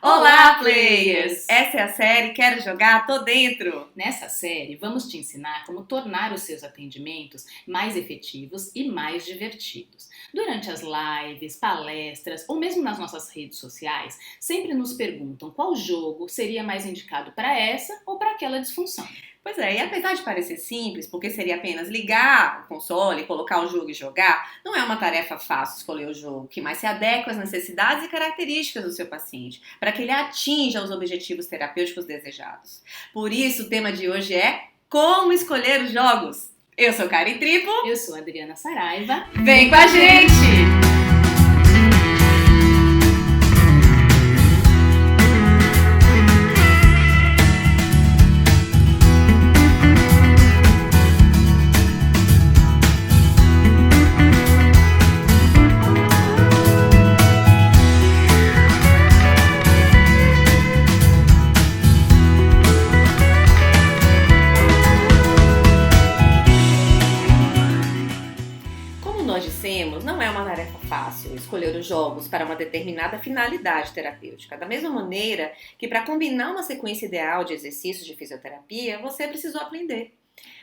Olá, players! Essa é a série Quero Jogar, Tô Dentro! Nessa série, vamos te ensinar como tornar os seus atendimentos mais efetivos e mais divertidos. Durante as lives, palestras ou mesmo nas nossas redes sociais, sempre nos perguntam qual jogo seria mais indicado para essa ou para aquela disfunção. Pois é, e apesar de parecer simples, porque seria apenas ligar o console, colocar o jogo e jogar, não é uma tarefa fácil escolher o jogo, que mais se adequa às necessidades e características do seu paciente, para que ele atinja os objetivos terapêuticos desejados. Por isso, o tema de hoje é como escolher os jogos. Eu sou Karen Tripo. Eu sou Adriana Saraiva. Vem com a gente! Não é uma tarefa fácil escolher os jogos para uma determinada finalidade terapêutica. Da mesma maneira que para combinar uma sequência ideal de exercícios de fisioterapia, você precisou aprender.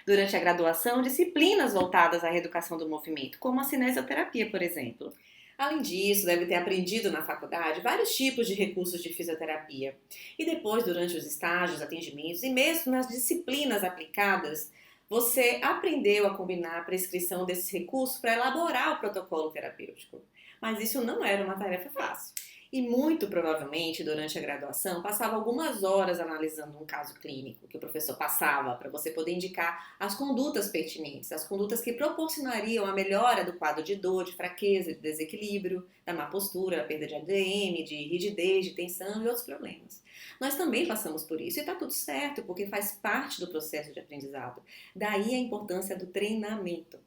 Durante a graduação, disciplinas voltadas à reeducação do movimento, como a cinesioterapia, por exemplo. Além disso, deve ter aprendido na faculdade vários tipos de recursos de fisioterapia. E depois, durante os estágios, atendimentos e mesmo nas disciplinas aplicadas, você aprendeu a combinar a prescrição desses recursos para elaborar o protocolo terapêutico. Mas isso não era uma tarefa fácil. E muito provavelmente, durante a graduação, passava algumas horas analisando um caso clínico que o professor passava para você poder indicar as condutas pertinentes, as condutas que proporcionariam a melhora do quadro de dor, de fraqueza, de desequilíbrio, da má postura, perda de ADM, de rigidez, de tensão e outros problemas. Nós também passamos por isso e está tudo certo, porque faz parte do processo de aprendizado. Daí a importância do treinamento.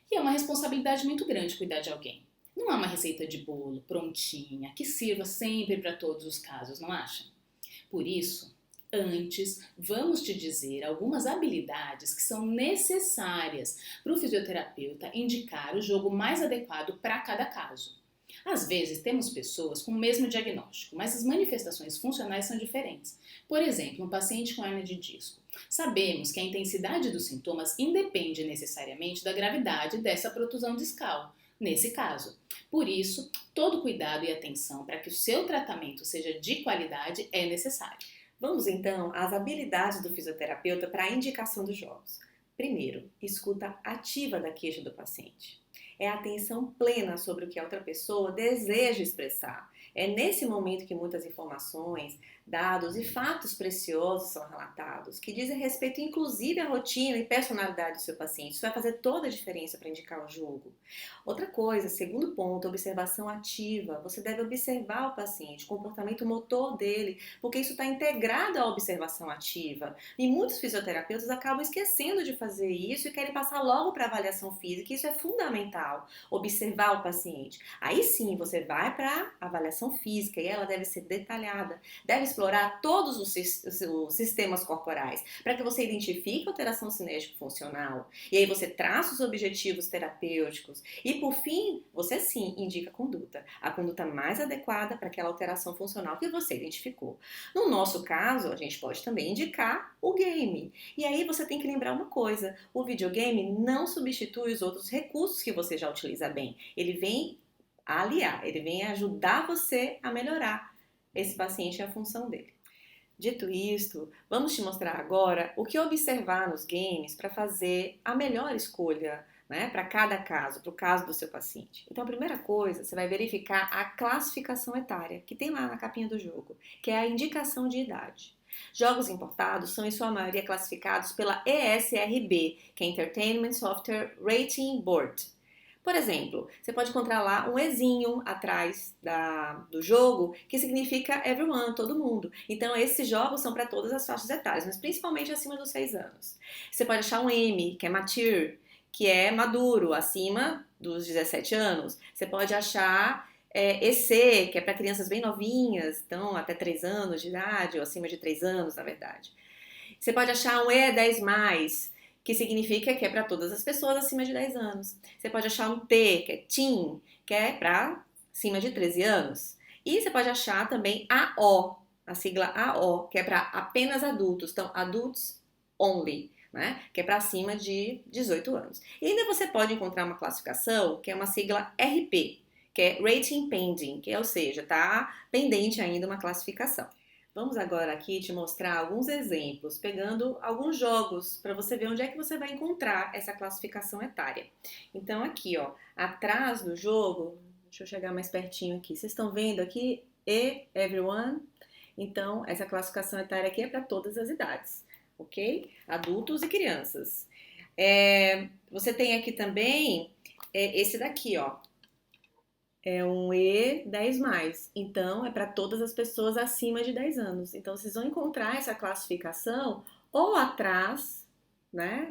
E é uma responsabilidade muito grande cuidar de alguém. Não há uma receita de bolo prontinha que sirva sempre para todos os casos, não acha? Por isso, antes, vamos te dizer algumas habilidades que são necessárias para o fisioterapeuta indicar o jogo mais adequado para cada caso. Às vezes temos pessoas com o mesmo diagnóstico, mas as manifestações funcionais são diferentes. Por exemplo, um paciente com hernia de disco. Sabemos que a intensidade dos sintomas independe necessariamente da gravidade dessa protusão discal, nesse caso. Por isso, todo cuidado e atenção para que o seu tratamento seja de qualidade é necessário. Vamos então às habilidades do fisioterapeuta para a indicação dos jogos. Primeiro, escuta ativa da queixa do paciente. É a atenção plena sobre o que a outra pessoa deseja expressar. É nesse momento que muitas informações, dados e fatos preciosos são relatados, que dizem respeito inclusive à rotina e personalidade do seu paciente. Isso vai fazer toda a diferença para indicar o jogo. Outra coisa, segundo ponto, observação ativa. Você deve observar o paciente, o comportamento motor dele, porque isso está integrado à observação ativa. E muitos fisioterapeutas acabam esquecendo de fazer isso e querem passar logo para a avaliação física. Isso é fundamental, observar o paciente. Aí sim, você vai para a avaliação física e ela deve ser detalhada, deve explorar todos os sistemas corporais, para que você identifique a alteração cinético-funcional, e aí você traça os objetivos terapêuticos, e por fim, você sim indica a conduta mais adequada para aquela alteração funcional que você identificou. No nosso caso, a gente pode também indicar o game, e aí você tem que lembrar uma coisa, o videogame não substitui os outros recursos que você já utiliza bem, ele vem aliar, ele vem ajudar você a melhorar esse paciente e a função dele. Dito isto, vamos te mostrar agora o que observar nos games para fazer a melhor escolha, né, para cada caso, para o caso do seu paciente. Então, a primeira coisa, você vai verificar a classificação etária, que tem lá na capinha do jogo, que é a indicação de idade. Jogos importados são em sua maioria classificados pela ESRB, que é Entertainment Software Rating Board. Por exemplo, você pode encontrar lá um Ezinho atrás do jogo, que significa everyone, todo mundo. Então, esses jogos são para todas as faixas etárias, mas principalmente acima dos 6 anos. Você pode achar um M, que é mature, que é maduro, acima dos 17 anos. Você pode achar EC, que é para crianças bem novinhas, então até 3 anos de idade, ou acima de 3 anos, na verdade. Você pode achar um E10+, que significa que é para todas as pessoas acima de 10 anos. Você pode achar um T, que é teen, que é para acima de 13 anos. E você pode achar também AO, a sigla AO, que é para apenas adultos. Então, Adults Only, né? Que é para acima de 18 anos. E ainda você pode encontrar uma classificação que é uma sigla RP, que é Rating Pending, que ou seja, está pendente ainda uma classificação. Vamos agora aqui te mostrar alguns exemplos, pegando alguns jogos para você ver onde é que você vai encontrar essa classificação etária. Então aqui, ó, atrás do jogo, deixa eu chegar mais pertinho aqui. Vocês estão vendo aqui Everyone? Então essa classificação etária aqui é para todas as idades, ok? Adultos e crianças. Você tem aqui também esse daqui, ó. É um E10+, então é para todas as pessoas acima de 10 anos. Então vocês vão encontrar essa classificação ou atrás, né,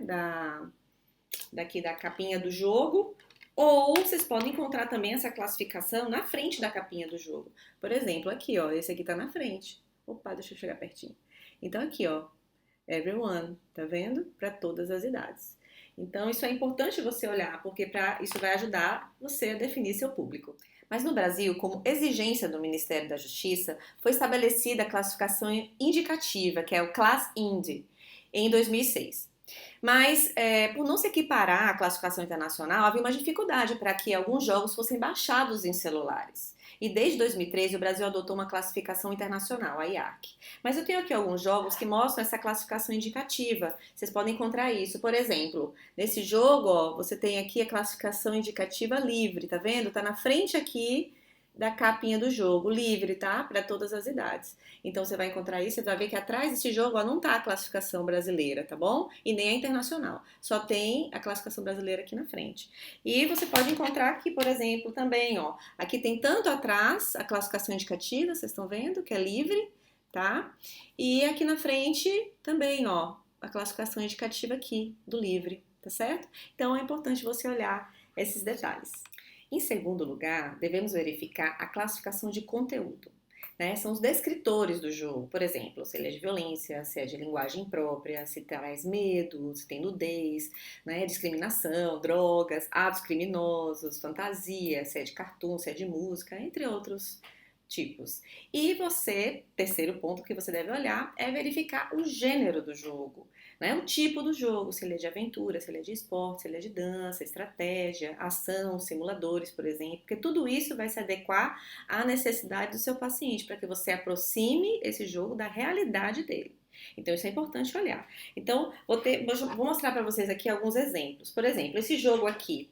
daqui da capinha do jogo, ou vocês podem encontrar também essa classificação na frente da capinha do jogo. Por exemplo, aqui, ó, esse aqui tá na frente. Opa, deixa eu chegar pertinho. Então aqui, ó, Everyone, tá vendo? Para todas as idades. Então, isso é importante você olhar, porque isso vai ajudar você a definir seu público. Mas no Brasil, como exigência do Ministério da Justiça, foi estabelecida a classificação indicativa, que é o Class Ind, em 2006. Mas, por não se equiparar à classificação internacional, havia uma dificuldade para que alguns jogos fossem baixados em celulares. E desde 2013 o Brasil adotou uma classificação internacional, a IARC. Mas eu tenho aqui alguns jogos que mostram essa classificação indicativa. Vocês podem encontrar isso. Por exemplo, nesse jogo, ó, você tem aqui a classificação indicativa livre, tá vendo? Tá na frente aqui da capinha do jogo, livre, tá? Para todas as idades. Então você vai encontrar isso, você vai ver que atrás desse jogo ó, não tá a classificação brasileira, tá bom? E nem a internacional. Só tem a classificação brasileira aqui na frente. E você pode encontrar aqui, por exemplo, também, ó. Aqui tem tanto atrás a classificação indicativa, vocês estão vendo, que é livre, tá? E aqui na frente também, ó, a classificação indicativa aqui do livre, tá certo? Então é importante você olhar esses detalhes. Em segundo lugar, devemos verificar a classificação de conteúdo. Né? São os descritores do jogo, por exemplo, se ele é de violência, se é de linguagem própria, se traz medo, se tem nudez, né? Discriminação, drogas, atos criminosos, fantasia, se é de cartoon, se é de música, entre outros tipos. E você, terceiro ponto que você deve olhar é verificar o gênero do jogo, né? O tipo do jogo, se ele é de aventura, se ele é de esporte, se ele é de dança, estratégia, ação, simuladores, por exemplo, porque tudo isso vai se adequar à necessidade do seu paciente, para que você aproxime esse jogo da realidade dele. Então isso é importante olhar. Então vou mostrar para vocês aqui alguns exemplos. Por exemplo, esse jogo aqui,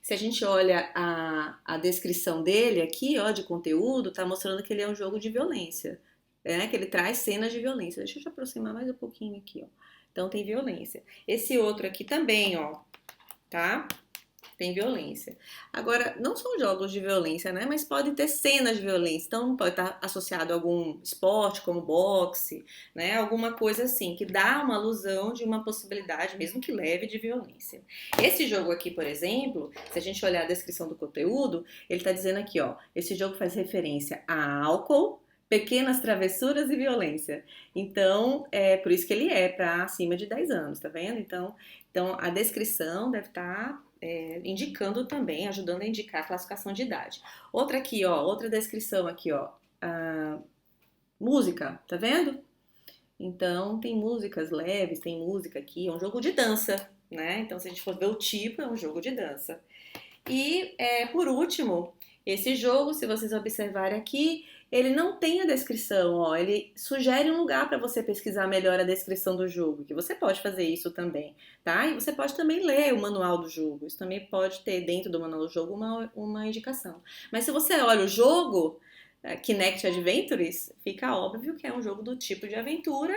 se a gente olha a descrição dele aqui, ó, de conteúdo, tá mostrando que ele é um jogo de violência, né? Que ele traz cenas de violência. Deixa eu te aproximar mais um pouquinho aqui, ó. Então tem violência. Esse outro aqui também, ó, tá? Tem violência. Agora, não são jogos de violência, né? Mas podem ter cenas de violência. Então, pode estar associado a algum esporte, como boxe, né? Alguma coisa assim, que dá uma alusão de uma possibilidade, mesmo que leve, de violência. Esse jogo aqui, por exemplo, se a gente olhar a descrição do conteúdo, ele está dizendo aqui, ó, esse jogo faz referência a álcool, pequenas travessuras e violência. Então, é por isso que ele é para acima de 10 anos, tá vendo? Então a descrição deve estar indicando também, ajudando a indicar a classificação de idade. Outra aqui, ó, outra descrição aqui, ó, música, tá vendo? Então, tem músicas leves, tem música aqui, é um jogo de dança, né? Então, se a gente for ver o tipo, é um jogo de dança. E, por último, esse jogo, se vocês observarem aqui, ele não tem a descrição, ó, ele sugere um lugar para você pesquisar melhor a descrição do jogo, que você pode fazer isso também, tá? E você pode também ler o manual do jogo, isso também pode ter dentro do manual do jogo uma indicação. Mas se você olha o jogo, Kinect Adventures, fica óbvio que é um jogo do tipo de aventura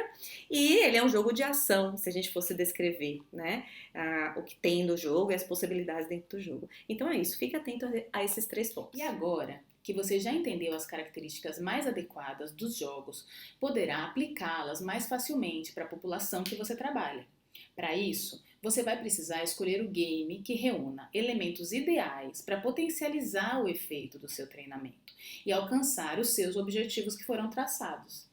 e ele é um jogo de ação, se a gente fosse descrever, né, o que tem no jogo e as possibilidades dentro do jogo. Então é isso, fique atento a esses 3 pontos. E agora que você já entendeu as características mais adequadas dos jogos, poderá aplicá-las mais facilmente para a população que você trabalha. Para isso, você vai precisar escolher o game que reúna elementos ideais para potencializar o efeito do seu treinamento e alcançar os seus objetivos que foram traçados.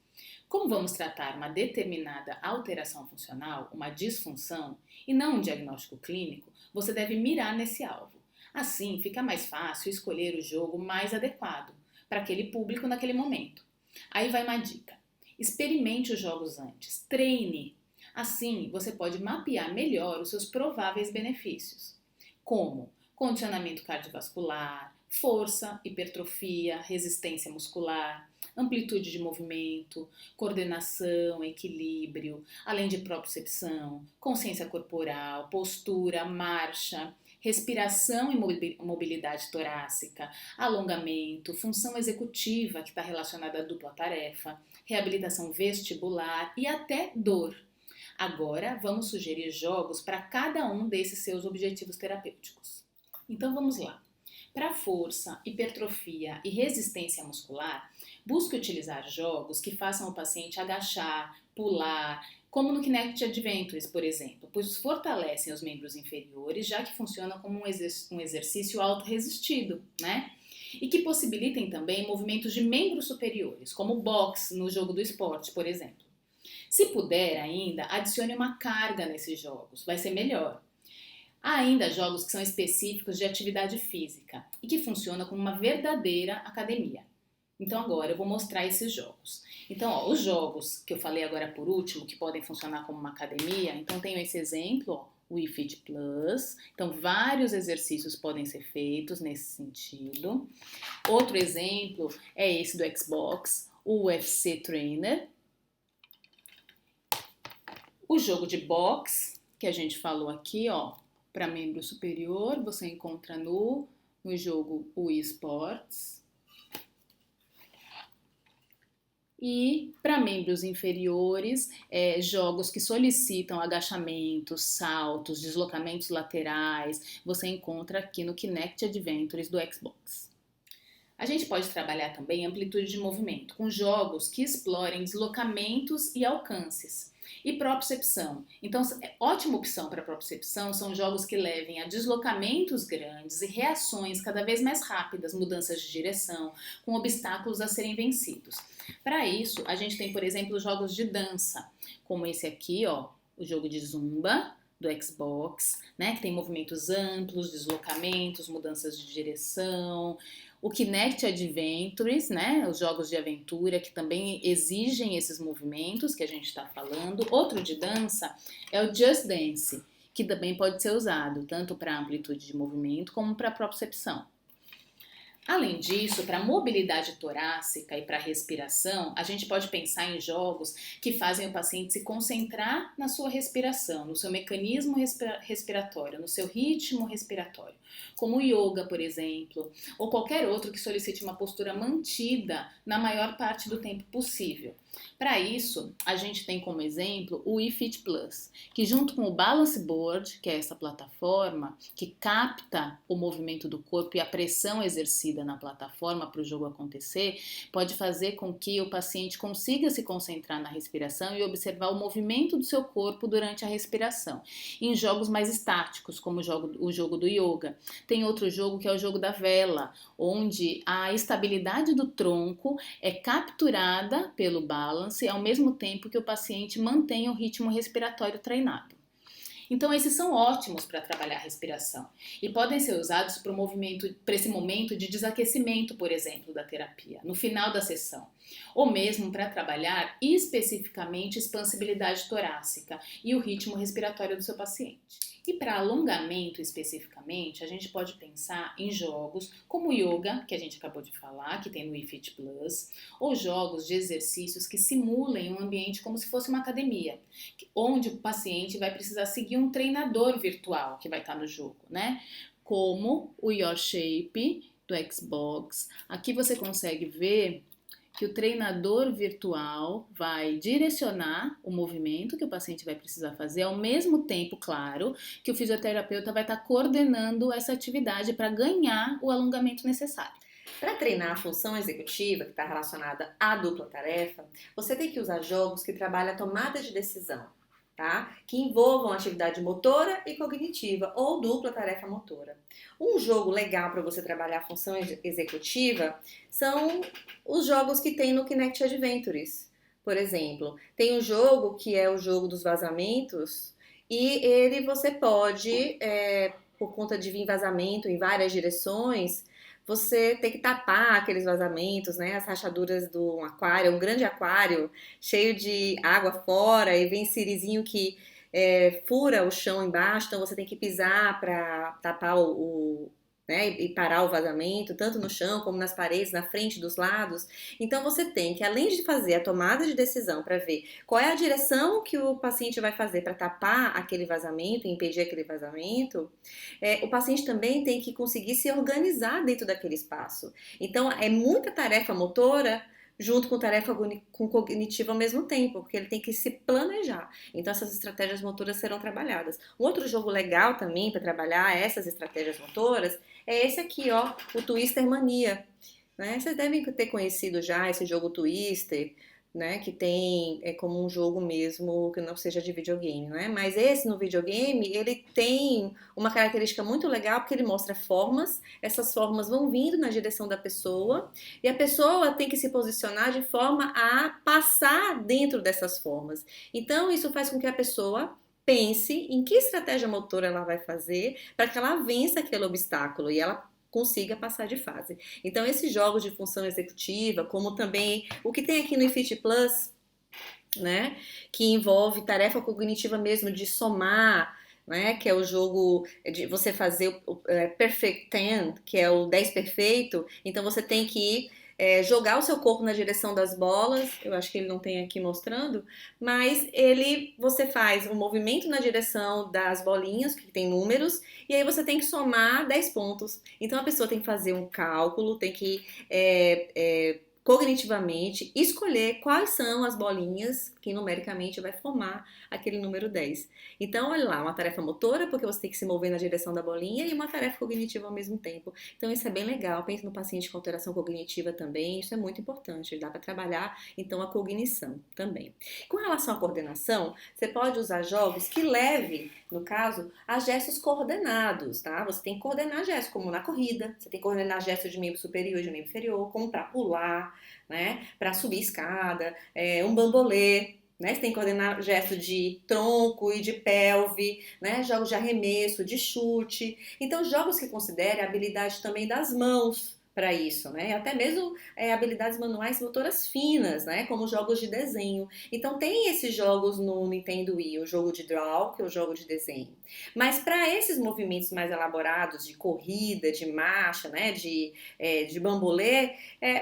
Como vamos tratar uma determinada alteração funcional, uma disfunção, e não um diagnóstico clínico, você deve mirar nesse alvo. Assim, fica mais fácil escolher o jogo mais adequado, para aquele público naquele momento. Aí vai uma dica. Experimente os jogos antes, treine. Assim, você pode mapear melhor os seus prováveis benefícios, como condicionamento cardiovascular, força, hipertrofia, resistência muscular, amplitude de movimento, coordenação, equilíbrio, além de propriocepção, consciência corporal, postura, marcha, respiração e mobilidade torácica, alongamento, função executiva, que está relacionada à dupla tarefa, reabilitação vestibular e até dor. Agora, vamos sugerir jogos para cada um desses seus objetivos terapêuticos. Então, vamos lá. Para força, hipertrofia e resistência muscular, busque utilizar jogos que façam o paciente agachar, pular, como no Kinect Adventures, por exemplo, pois fortalecem os membros inferiores, já que funcionam como um exercício auto-resistido, né? E que possibilitem também movimentos de membros superiores, como boxe no jogo do esporte, por exemplo. Se puder ainda, adicione uma carga nesses jogos, vai ser melhor. Há ainda jogos que são específicos de atividade física e que funcionam como uma verdadeira academia. Então agora eu vou mostrar esses jogos. Então, os jogos que eu falei agora por último, que podem funcionar como uma academia, então tenho esse exemplo, o Wii Fit Plus. Então, vários exercícios podem ser feitos nesse sentido. Outro exemplo é esse do Xbox, o UFC Trainer. O jogo de boxe, que a gente falou aqui, para membro superior, você encontra no jogo Wii Sports. E para membros inferiores, jogos que solicitam agachamentos, saltos, deslocamentos laterais, você encontra aqui no Kinect Adventures do Xbox. A gente pode trabalhar também amplitude de movimento, com jogos que explorem deslocamentos e alcances. E propriocepção. Então, ótima opção para propriocepção são jogos que levem a deslocamentos grandes e reações cada vez mais rápidas, mudanças de direção, com obstáculos a serem vencidos. Para isso, a gente tem, por exemplo, jogos de dança, como esse aqui, o jogo de Zumba, do Xbox, né, que tem movimentos amplos, deslocamentos, mudanças de direção. O Kinect Adventures, né, os jogos de aventura que também exigem esses movimentos que a gente está falando. Outro de dança é o Just Dance, que também pode ser usado tanto para amplitude de movimento como para propriocepção. Além disso, para mobilidade torácica e para respiração, a gente pode pensar em jogos que fazem o paciente se concentrar na sua respiração, no seu mecanismo respiratório, no seu ritmo respiratório, como o yoga, por exemplo, ou qualquer outro que solicite uma postura mantida na maior parte do tempo possível. Para isso, a gente tem como exemplo o Wii Fit Plus, que junto com o Balance Board, que é essa plataforma que capta o movimento do corpo e a pressão exercida na plataforma para o jogo acontecer, pode fazer com que o paciente consiga se concentrar na respiração e observar o movimento do seu corpo durante a respiração. Em jogos mais estáticos, como o jogo do yoga. Tem outro jogo que é o jogo da vela, onde a estabilidade do tronco é capturada pelo balance ao mesmo tempo que o paciente mantém o ritmo respiratório treinado. Então, esses são ótimos para trabalhar a respiração e podem ser usados para esse momento de desaquecimento, por exemplo, da terapia, no final da sessão, ou mesmo para trabalhar especificamente expansibilidade torácica e o ritmo respiratório do seu paciente. E para alongamento especificamente, a gente pode pensar em jogos como o yoga, que a gente acabou de falar, que tem no Wii Fit Plus, ou jogos de exercícios que simulem um ambiente como se fosse uma academia, onde o paciente vai precisar seguir um treinador virtual que vai estar no jogo, né? Como o Your Shape do Xbox. Aqui você consegue ver que o treinador virtual vai direcionar o movimento que o paciente vai precisar fazer, ao mesmo tempo, claro, que o fisioterapeuta vai estar coordenando essa atividade para ganhar o alongamento necessário. Para treinar a função executiva, que está relacionada à dupla tarefa, você tem que usar jogos que trabalham a tomada de decisão, tá? Que envolvam atividade motora e cognitiva ou dupla tarefa motora. Um jogo legal para você trabalhar a função executiva são os jogos que tem no Kinect Adventures. Por exemplo, tem um jogo que é o jogo dos vazamentos e ele você pode, por conta de vir vazamento em várias direções, você tem que tapar aqueles vazamentos, né? As rachaduras do aquário, um grande aquário cheio de água fora e vem sirizinho que fura o chão embaixo, então você tem que pisar para tapar né, e parar o vazamento, tanto no chão como nas paredes, na frente, dos lados. Então você tem que, além de fazer a tomada de decisão para ver qual é a direção que o paciente vai fazer para tapar aquele vazamento, impedir aquele vazamento, o paciente também tem que conseguir se organizar dentro daquele espaço. Então é muita tarefa motora junto com tarefa cognitiva ao mesmo tempo, porque ele tem que se planejar. Então essas estratégias motoras serão trabalhadas. Um outro jogo legal também para trabalhar essas estratégias motoras é esse aqui, ó, o Twister Mania. Né? Vocês devem ter conhecido já esse jogo Twister, né? Que tem como um jogo mesmo que não seja de videogame, né? Mas esse no videogame, ele tem uma característica muito legal porque ele mostra formas, essas formas vão vindo na direção da pessoa e a pessoa tem que se posicionar de forma a passar dentro dessas formas. Então isso faz com que a pessoa pense em que estratégia motora ela vai fazer para que ela vença aquele obstáculo e ela consiga passar de fase. Então, esses jogos de função executiva, como também o que tem aqui no Fit Plus, né, que envolve tarefa cognitiva mesmo de somar, né, que é o jogo de você fazer o Perfect 10, que é o 10 perfeito, então você tem que jogar o seu corpo na direção das bolas, eu acho que ele não tem aqui mostrando, mas você faz um movimento na direção das bolinhas, que tem números, e aí você tem que somar 10 pontos. Então a pessoa tem que fazer um cálculo, tem que cognitivamente escolher quais são as bolinhas que numericamente vai formar aquele número 10. Então, olha lá, uma tarefa motora, porque você tem que se mover na direção da bolinha, e uma tarefa cognitiva ao mesmo tempo. Então, isso é bem legal. Pense no paciente com alteração cognitiva também, isso é muito importante. Dá para trabalhar, então, a cognição também. Com relação à coordenação, você pode usar jogos que leve, no caso, a gestos coordenados, tá? Você tem que coordenar gestos, como na corrida, você tem que coordenar gestos de membro superior e de membro inferior, como para pular, né? Para subir escada, um bambolê, né? Você tem que coordenar gesto de tronco e de pelve, né? Jogos de arremesso, de chute. Então, jogos que considerem a habilidade também das mãos para isso, né? Até mesmo habilidades manuais motoras finas, né? Como jogos de desenho. Então, tem esses jogos no Nintendo Wii, o jogo de draw, que é o jogo de desenho. Mas para esses movimentos mais elaborados de corrida, de marcha, né? De bambolê,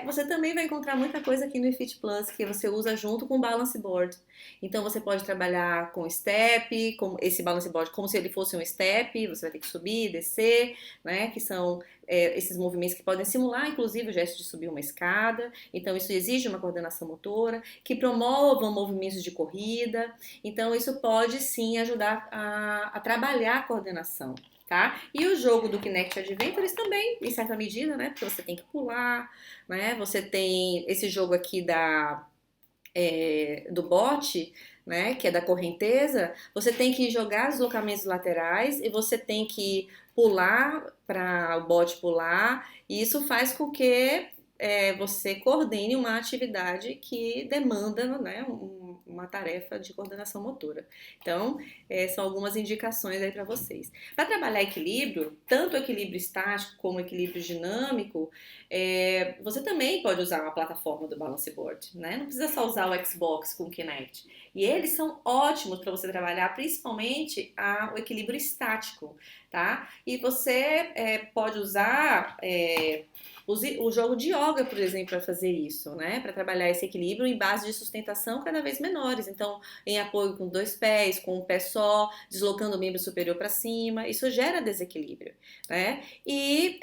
você também vai encontrar muita coisa aqui no Fit Plus que você usa junto com o balance board. Então você pode trabalhar com step, com esse balance board como se ele fosse um step, você vai ter que subir, descer, né? Que são esses movimentos que podem simular, inclusive, o gesto de subir uma escada. Então isso exige uma coordenação motora, que promovam movimentos de corrida. Então isso pode sim ajudar a trabalhar a coordenação. Tá? E o jogo do Kinect Adventures também, em certa medida, né? Porque você tem que pular, né? Você tem esse jogo aqui do bote, né, que é da correnteza, você tem que jogar deslocamentos laterais e você tem que pular para o bote pular, e isso faz com que você coordene uma atividade que demanda, né, uma tarefa de coordenação motora. Então, são algumas indicações aí para vocês. Para trabalhar equilíbrio, tanto equilíbrio estático como equilíbrio dinâmico, você também pode usar uma plataforma do Balance Board, né? Não precisa só usar o Xbox com o Kinect. E eles são ótimos para você trabalhar, principalmente o equilíbrio estático, tá? E você pode usar o jogo de yoga, por exemplo, para fazer isso, né? Para trabalhar esse equilíbrio em base de sustentação cada vez menores. Então, em apoio com 2 pés, com um pé só, deslocando o membro superior para cima, isso gera desequilíbrio, né? E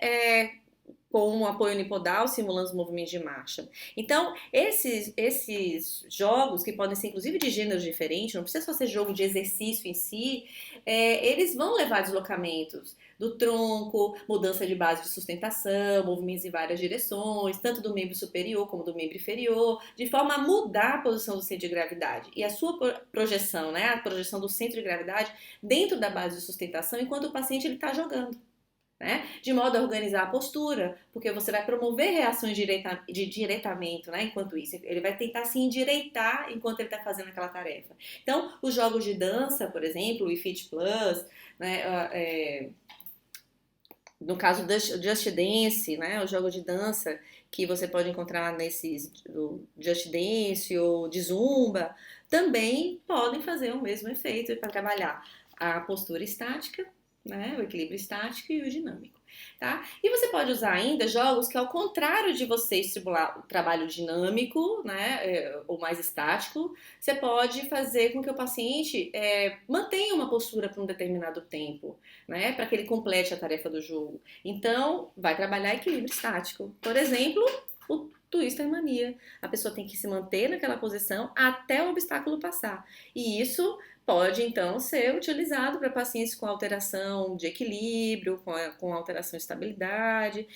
com um apoio unipodal, simulando os movimentos de marcha. Então, esses jogos, que podem ser inclusive de gêneros diferentes, não precisa só ser jogo de exercício em si, eles vão levar deslocamentos do tronco, mudança de base de sustentação, movimentos em várias direções, tanto do membro superior como do membro inferior, de forma a mudar a posição do centro de gravidade. E a sua projeção, né, a projeção do centro de gravidade dentro da base de sustentação enquanto o paciente está jogando. Né? De modo a organizar a postura, porque você vai promover reações de direitamento, né? Enquanto isso, ele vai tentar se endireitar enquanto ele está fazendo aquela tarefa. Então, os jogos de dança, por exemplo, o Fit Plus, né? no caso do Just Dance, né, o jogo de dança que você pode encontrar nesses do Just Dance ou de Zumba, também podem fazer o mesmo efeito para trabalhar a postura estática, né, o equilíbrio estático e o dinâmico, tá? E você pode usar ainda jogos que, ao contrário de você estimular o trabalho dinâmico, né, ou mais estático, você pode fazer com que o paciente mantenha uma postura por um determinado tempo, né, para que ele complete a tarefa do jogo. Então, vai trabalhar equilíbrio estático. Por exemplo, o Twister Mania. A pessoa tem que se manter naquela posição até o obstáculo passar. E isso pode, então, ser utilizado para pacientes com alteração de equilíbrio, com alteração de estabilidade.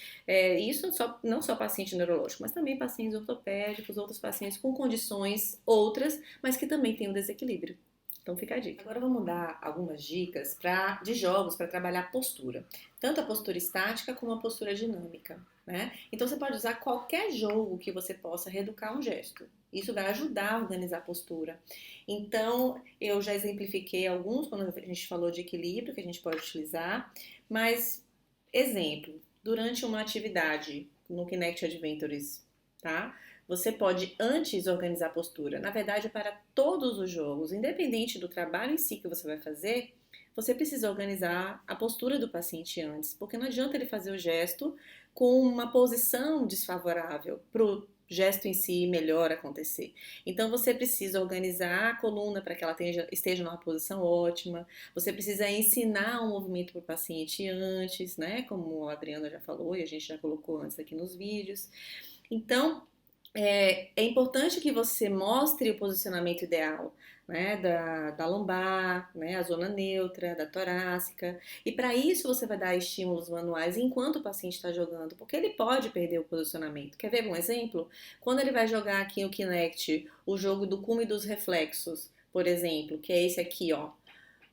Isso não só paciente neurológico, mas também pacientes ortopédicos, outros pacientes com condições outras, mas que também têm um desequilíbrio. Então fica a dica. Agora vamos dar algumas dicas de jogos para trabalhar postura. Tanto a postura estática como a postura dinâmica, né? Então você pode usar qualquer jogo que você possa reeducar um gesto. Isso vai ajudar a organizar a postura. Então, eu já exemplifiquei alguns quando a gente falou de equilíbrio que a gente pode utilizar, mas, exemplo, durante uma atividade no Kinect Adventures, tá? Você pode antes organizar a postura. Na verdade, para todos os jogos, independente do trabalho em si que você vai fazer, você precisa organizar a postura do paciente antes, porque não adianta ele fazer o gesto com uma posição desfavorável para o gesto em si melhor acontecer. Então você precisa organizar a coluna para que ela esteja numa posição ótima, você precisa ensinar o movimento para o paciente antes, né? Como a Adriana já falou e a gente já colocou antes aqui nos vídeos. Então, é importante que você mostre o posicionamento ideal, né, da lombar, né, a zona neutra, da torácica. E para isso você vai dar estímulos manuais enquanto o paciente está jogando, porque ele pode perder o posicionamento. Quer ver um exemplo? Quando ele vai jogar aqui no Kinect o jogo do cume dos reflexos, por exemplo, que é esse aqui, ó,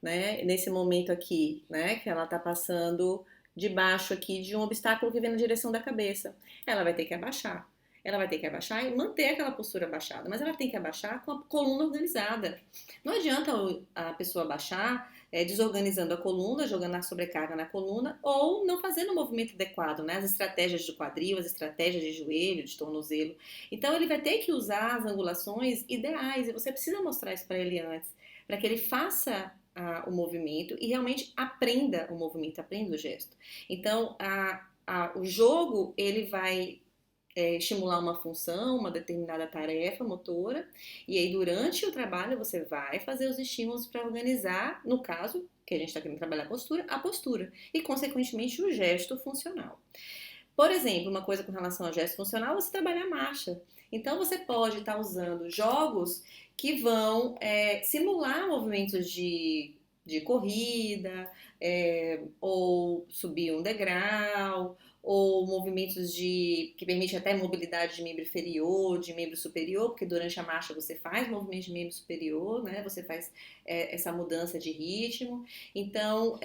né, nesse momento aqui, né, que ela está passando debaixo aqui de um obstáculo que vem na direção da cabeça. Ela vai ter que abaixar. Ela vai ter que abaixar e manter aquela postura abaixada, mas ela tem que abaixar com a coluna organizada. Não adianta a pessoa abaixar desorganizando a coluna, jogando a sobrecarga na coluna, ou não fazendo o movimento adequado, né? As estratégias de quadril, as estratégias de joelho, de tornozelo. Então ele vai ter que usar as angulações ideais e você precisa mostrar isso para ele antes, para que ele faça o movimento e realmente aprenda o movimento, aprenda o gesto. Então o jogo ele vai estimular uma função, uma determinada tarefa motora, e aí durante o trabalho você vai fazer os estímulos para organizar, no caso, que a gente está querendo trabalhar a postura, e consequentemente o gesto funcional. Por exemplo, uma coisa com relação ao gesto funcional, você trabalha a marcha. Então você pode estar usando jogos que vão simular movimentos de corrida, ou subir um degrau, ou movimentos que permitem até mobilidade de membro inferior, de membro superior, porque durante a marcha você faz movimento de membro superior, né? Você faz essa mudança de ritmo. Então,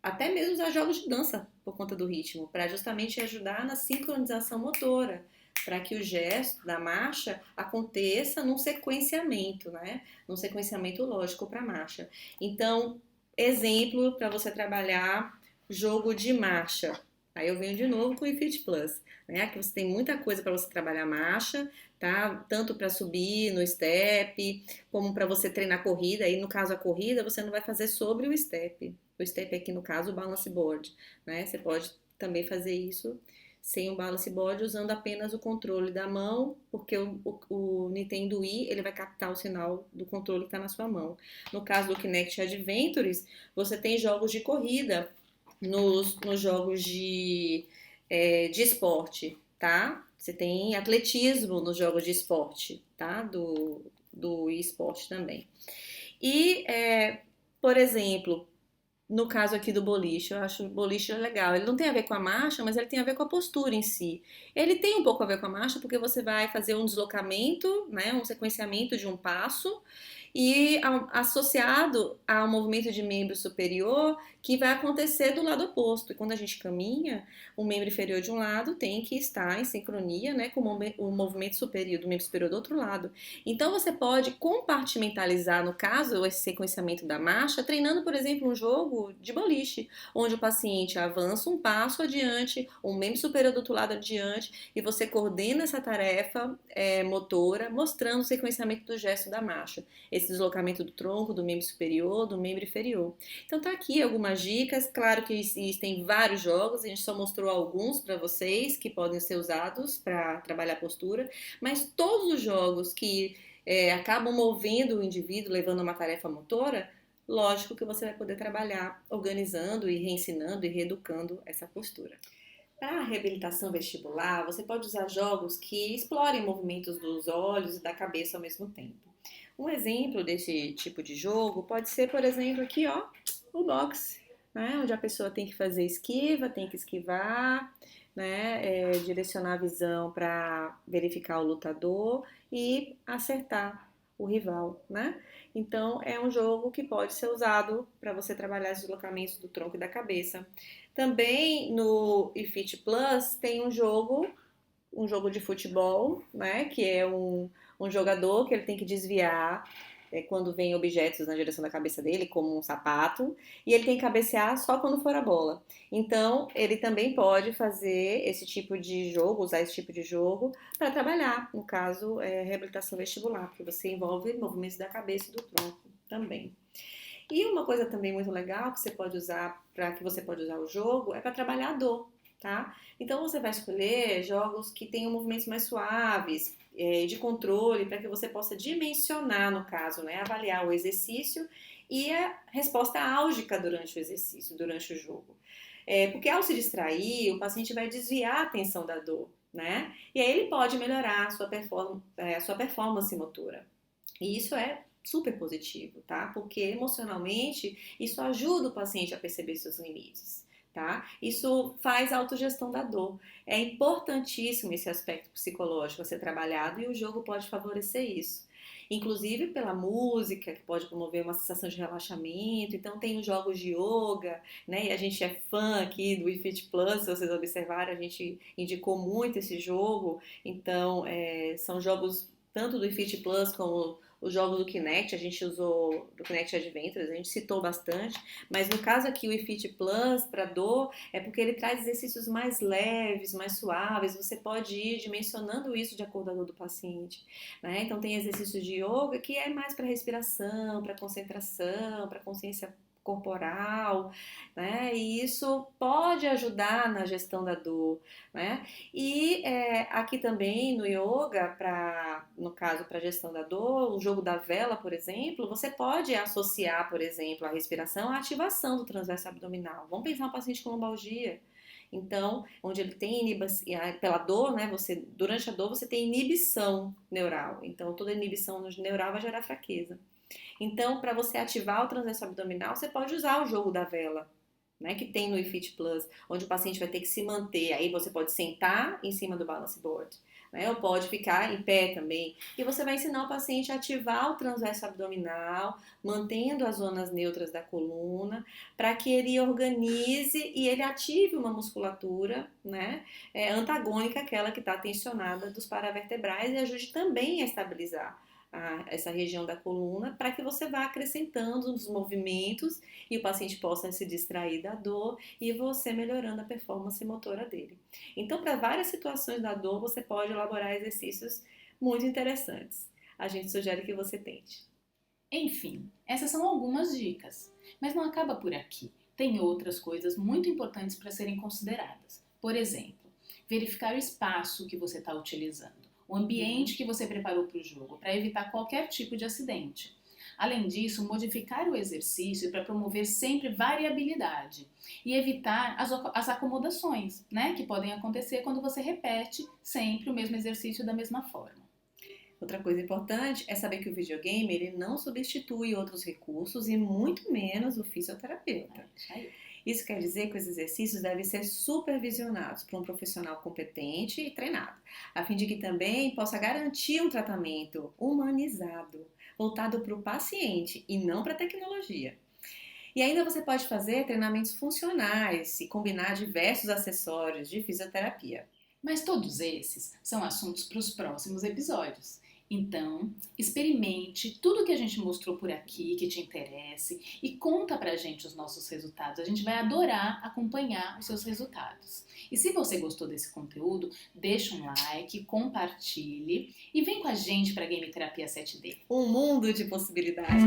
até mesmo usar jogos de dança por conta do ritmo, para justamente ajudar na sincronização motora, para que o gesto da marcha aconteça num sequenciamento, né? Num sequenciamento lógico para a marcha. Então, exemplo para você trabalhar jogo de marcha. Aí eu venho de novo com o eFit Plus, né? Aqui você tem muita coisa para você trabalhar marcha, tá? Tanto para subir no step, como para você treinar corrida. Aí no caso a corrida você não vai fazer sobre o step. O step aqui no caso o balance board, né? Você pode também fazer isso sem um balance board usando apenas o controle da mão, porque o Nintendo Wii ele vai captar o sinal do controle que está na sua mão. No caso do Kinect Adventures, você tem jogos de corrida nos jogos de esporte, tá? Você tem atletismo nos jogos de esporte, tá? Do esporte também. E, por exemplo, no caso aqui do boliche, eu acho o boliche legal. Ele não tem a ver com a marcha, mas ele tem a ver com a postura em si. Ele tem um pouco a ver com a marcha porque você vai fazer um deslocamento, né, um sequenciamento de um passo e associado ao movimento de membro superior que vai acontecer do lado oposto. E quando a gente caminha, o membro inferior de um lado tem que estar em sincronia, né, com o movimento superior do membro superior do outro lado. Então você pode compartimentalizar, no caso, esse sequenciamento da marcha, treinando, por exemplo, um jogo de boliche, onde o paciente avança um passo adiante, o membro superior do outro lado adiante, e você coordena essa tarefa motora, mostrando o sequenciamento do gesto da marcha. Esse deslocamento do tronco, do membro superior, do membro inferior. Então tá aqui algumas dicas, claro que existem vários jogos, a gente só mostrou alguns para vocês que podem ser usados para trabalhar a postura, mas todos os jogos que acabam movendo o indivíduo, levando a uma tarefa motora, lógico que você vai poder trabalhar organizando e reensinando e reeducando essa postura. Para a reabilitação vestibular, você pode usar jogos que explorem movimentos dos olhos e da cabeça ao mesmo tempo. Um exemplo desse tipo de jogo pode ser, por exemplo, aqui, ó, o boxe, né? Onde a pessoa tem que fazer esquiva, tem que esquivar, né? Direcionar a visão para verificar o lutador e acertar o rival, né? Então, é um jogo que pode ser usado para você trabalhar os deslocamentos do tronco e da cabeça. Também no eFit Plus tem um jogo de futebol, né? Que é um jogador que ele tem que desviar quando vem objetos na direção da cabeça dele, como um sapato, e ele tem que cabecear só quando for a bola. Então, ele também pode fazer esse tipo de jogo, usar esse tipo de jogo para trabalhar, no caso, reabilitação vestibular, porque você envolve movimentos da cabeça e do tronco também. E uma coisa também muito legal que você pode usar, para que você pode usar o jogo, é para trabalhar a dor, tá? Então você vai escolher jogos que tenham movimentos mais suaves, de controle, para que você possa dimensionar, no caso, né? Avaliar o exercício e a resposta álgica durante o exercício, durante o jogo. Porque ao se distrair, o paciente vai desviar a atenção da dor, né? E aí ele pode melhorar a sua performance motora. E isso é super positivo, tá? Porque emocionalmente isso ajuda o paciente a perceber seus limites, tá? Isso faz a autogestão da dor. É importantíssimo esse aspecto psicológico a ser trabalhado e o jogo pode favorecer isso. Inclusive pela música, que pode promover uma sensação de relaxamento. Então tem os jogos de yoga, né? E a gente é fã aqui do eFit Plus, se vocês observarem, a gente indicou muito esse jogo. Então são jogos tanto do eFit Plus como os jogos do Kinect, a gente usou do Kinect Adventures, a gente citou bastante, mas no caso aqui o eFit Plus para dor é porque ele traz exercícios mais leves, mais suaves, você pode ir dimensionando isso de acordo com a dor do paciente, né? Então tem exercícios de yoga que é mais para respiração, para concentração, para consciência corporal, né? E isso pode ajudar na gestão da dor, né? E aqui também no yoga, no caso para gestão da dor, o jogo da vela, por exemplo, você pode associar, por exemplo, a respiração à ativação do transverso abdominal. Vamos pensar no paciente com lombalgia. Então, onde ele tem inibição, pela dor, né? Durante a dor você tem inibição neural. Então, toda inibição neural vai gerar fraqueza. Então, para você ativar o transverso abdominal, você pode usar o jogo da vela, né, que tem no eFit Plus, onde o paciente vai ter que se manter. Aí você pode sentar em cima do balance board, né, ou pode ficar em pé também. E você vai ensinar o paciente a ativar o transverso abdominal, mantendo as zonas neutras da coluna, para que ele organize e ele ative uma musculatura, né, antagônica àquela que está tensionada dos paravertebrais e ajude também a estabilizar essa região da coluna, para que você vá acrescentando os movimentos e o paciente possa se distrair da dor e você melhorando a performance motora dele. Então, para várias situações da dor, você pode elaborar exercícios muito interessantes. A gente sugere que você tente. Enfim, essas são algumas dicas, mas não acaba por aqui. Tem outras coisas muito importantes para serem consideradas. Por exemplo, verificar o espaço que você está utilizando, o ambiente que você preparou para o jogo, para evitar qualquer tipo de acidente. Além disso, modificar o exercício para promover sempre variabilidade e evitar as acomodações, né, que podem acontecer quando você repete sempre o mesmo exercício da mesma forma. Outra coisa importante é saber que o videogame ele não substitui outros recursos e muito menos o fisioterapeuta. Isso quer dizer que os exercícios devem ser supervisionados por um profissional competente e treinado, a fim de que também possa garantir um tratamento humanizado, voltado para o paciente e não para a tecnologia. E ainda você pode fazer treinamentos funcionais e combinar diversos acessórios de fisioterapia. Mas todos esses são assuntos para os próximos episódios. Então, experimente tudo que a gente mostrou por aqui que te interesse e conta pra gente os nossos resultados. A gente vai adorar acompanhar os seus resultados. E se você gostou desse conteúdo, deixa um like, compartilhe e vem com a gente para Game Terapia 7D. Um mundo de possibilidades!